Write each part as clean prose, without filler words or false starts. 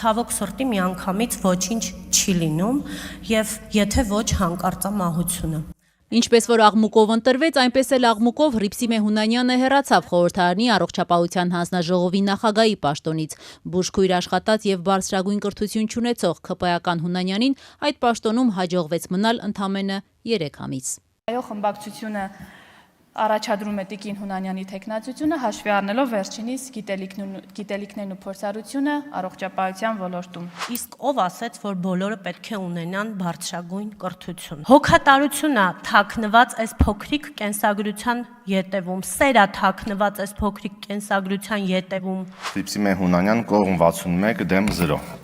ցավոք սրտի միանգամից ոչինչ չի լինում եւ եթե ոչ հանկարծամահությունը։ Ինչպես որ աղմուկով ընտրվեց, այնպես էլ աղմուկով Հռիփսիմե Հունանյանը հեռացավ խորհրդարանի առողջապահության հանձնաժողովի նախագահի պաշտոնից։ Բուժքույր աշխատած եւ բարձրագույն կրթություն չունեցող ԿՊ-ական Հունանյանին այդ պաշտոնում հաջողվեց մնալ ընդամենը 3 ամիս։ Այո, խմբակցությունը առաջադրում է Տիկին Հունանյանի թեկնածությունը, հաշվի առնելով վերջինիս գիտելիքներն ու փորձառությունը առողջապահության ոլորտում։ Իսկ ով ասեց, որ բոլորը պետք է ունենան բարձրագույն կրթություն։ Հոգատարությունը թաքնված այս փոքրիկ կենսագրության ետևում, սերա թաքնված այս փոքրիկ կենսագրության ետևում։ Հռիփսիմե Հունանյան կողմ 61 դեմ 0։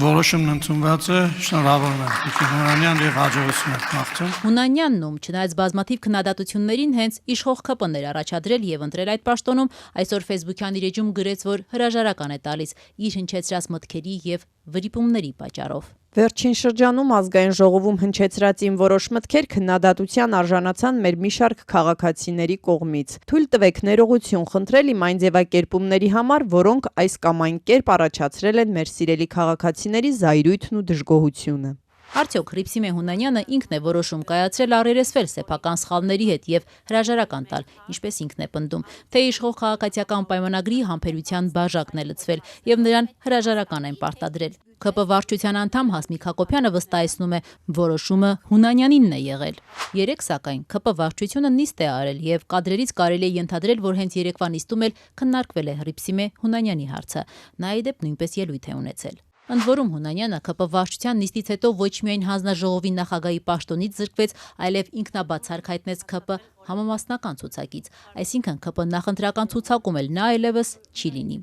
Որոշումն ընդունված է, շնորհավորում եմ Տիկին Հունանյան եւ հաջողություն եք մաղթում։ Հունանյանն ում չնայած բազմաթիվ քննադատություններին հենց իշխող ԿՊ-ն էր առաջադրել եւ ընտրել այդ պաշտոնում, այսօր Facebook-յան իր էջում գրեց, որ հրաժարական է տալիս իր հնչեցրած մտքերի եւ վրիպումների պատճառով։ Վերջին շրջանում ազգային ժողովում հնչեցրած իմ որոշ մտքեր քննադատության արժանացան մեր մի շարք քաղաքացիների կողմից։ Թույլ տվեք ներողություն խնդրել իմ այն ձևակերպումների համար, որոնք այս կամ այն կերպ առաջացրել են մեր սիրելի քաղաքացիների զայրույթն ու դժգոհությունը։ Արդյոք Հռիփսիմե Հունանյանը ինքն է որոշում կայացրել առերեսվել սեփական սխալների հետ եւ հրաժարական տալ, ինչպես ինքն է պնդում, թե իշխող քաղաքացիական պայմանագրի համբերության բաժակն է լցվել եւ նրան հրաժարական են պարտադրել։ ԿՊ վարչության անդամ Հասմիկ Հակոբյանը վստահեցնում է, որոշումը Հունանյանինն է եղել։ Երեք սակայն ԿՊ վարչությունը նիստ է արել եւ կադրերից կարելի է ենթադրել, որ հենց երեկվա նիստում էլ քննարկվել է Հռիփսիմե Հունանյանի հարցը։ Նա ի դեպ նույնպես ելույթ է ունեցել։ Ընդ որում Հունանյանը ԿՊ վարչության նիստից հետո ոչ միայն հանձնաժողովի նախագահի պաշտոնից զրկվեց, այլև ինքնաբացարկ հայտնեց ԿՊ համամասնական ցուցակից, այսինքն ԿՊ նախընտրական ցուցակում էլ նա այլևս չի լինի։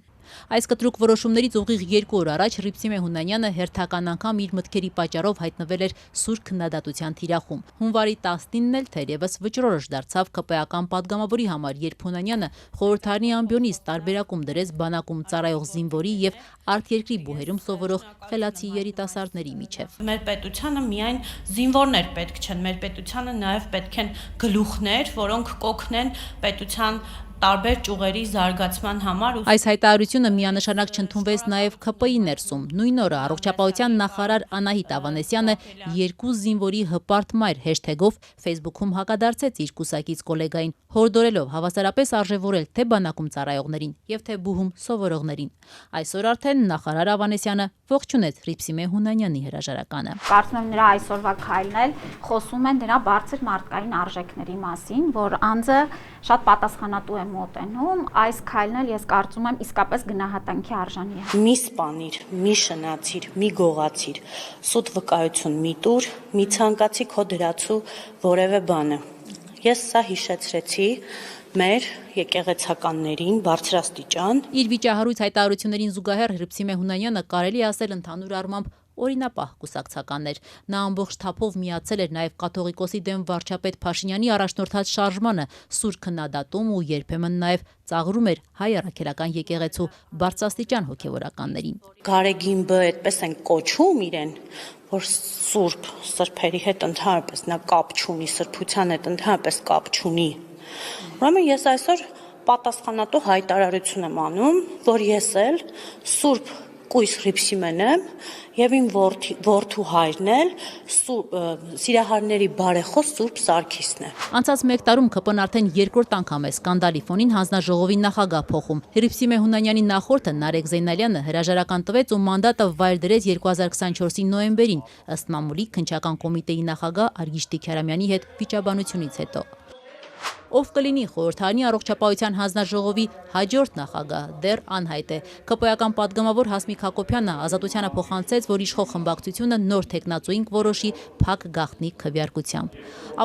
Այս կտրուկ որոշումներից ուղիղ 2 օր առաջ Հռիփսիմե Հունանյանը հերթական անգամ իր մտքերի պատճառով հայտնվել էր սուր քննադատության թիրախում։ Հունվարի 19-ն էլ թերևս վճռորոշ դարձավ ԿՊ-ական падգամավորի համար, երբ Հունանյանը խորհրդարանի ամբիոնից տարբերակում դրեց բանակում ծառայող զինվորի եւ արտերկրի բուհերում սովորող խելացի երիտասարդների միջև։ Մեր պետությանը միայն զինվորներ պետք չեն, մեր պետությանը նաեւ պետք են գլուխներ, որոնք կօգնեն պետության տարբեր ճյուղերի զարգացման համար։ Այս հայտարարությունը միանշանակ չընդունվեց նաև ԿՊ-ի ներսում։ Նույն օրը առողջապահության նախարար Անահիտ Ավանեսյանը 2 զինվորի հպարտ մայր հեշթեգով Facebook-ում հակադարձեց իր կուսակից գոլեգային, հորդորելով հավասարապես արժևորել թե բանակում ծառայողներին եւ թե բուհում սովորողներին։ Այսօր արդեն նախարար Ավանեսյանը ողջունեց Հռիփսիմե Հունանյանի հրաժարականը։ Կարծում եմ նրա այսօրվա քայլն էլ խոսում են նրա բարձր մարդկային արժեքների մասին, որ անձը շատ պատասխանատու է մոտենում, այս քայլն էլ ես կարծում եմ իսկապես գնահատանքի արժանի է։ Մի սպանիր, մի շնացիր, մի գողացիր, սուտ վկայություն մի տուր, մի ցանկացի քո դրացու որևէ բանը։ Ես սա հիշեցրեցի մեր եկեղեցականներին բարձրաստիճան։ Իր վիճահարույց հայտարարություններին զուգահեռ Հռիփսիմե Հունանյանը կարելի ասել ընդհանուր առմամբ օրինապահ կուսակցականներ։ Նա ամբողջ թափով միացել էր նաև կաթողիկոսի դեմ վարչապետ Փաշինյանի առաջնորդած շարժմանը, սուր քննադատում ու երբեմն նաև ծաղրում էր հայ առաքելական եկեղեցու բարձրաստիճան հոգևորականներին։ Գարեգինբը այդպես են կոչում իրեն, որ սուրբ սրբերի հետ ընդհանրապես նա կապ չունի, սրբության հետ ընդհանրապես կապ չունի։ Ուրեմն ես այսօր պատասխանատու հայտարարություն եմ անում, որ ես էլ սուրբ կույս Հռիփսիմեն եմ եւ իմ որդու հայրն էլ սիրահարների բարեխոս Սուրբ Սարգիսն է։ Անցած 1 տարում ԿՊ-ն արդեն 2-րդ անգամ է սկանդալի ֆոնին հանձնաժողովի նախագահ փոխում։ Հռիփսիմե Հունանյանի նախորդը Նարեկ Զեյնալյանը հրաժարական տվեց ու մանդատը վայր դրեց 2024-ի նոյեմբերին, ըստ մամուլի քննչական կոմիտեի նախագահ Արգիշ Տիգրամյանի հետ վիճաբանությունից հետո։ Ով կլինի խորհրդարանի առողջապահության հանձնաժողովի հաջորդ նախագահ դեռ անհայտ է։ ԿՊ-ական падգամավոր Հասմիկ Հակոբյանը Ազատությանը փոխանցեց, որ իշխող խմբակցությունը նոր թեկնածուին կորոշի փակ գաղտնի քվեարկությամբ։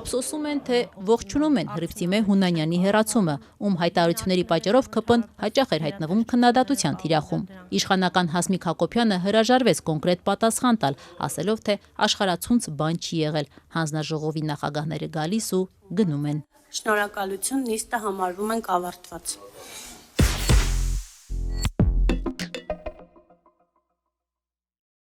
Ափսոսում են, թե ողջունում են Հռիփսիմե Հունանյանի հեռացումը, ում հայտարարությունների պատճառով ԿՊ-ն հաճախ էր հայտնվում քննադատության թիրախում։ Իշխանական Հասմիկ Հակոբյանը հրաժարվեց կոնկրետ պատասխան տալ, ասելով, թե աշխարհացունց բան չի եղել, հանձնաժողովի նախագահները գալիս ու գնում են։ Շնորհակալություն, նիստը համարվում ենք ավարտված։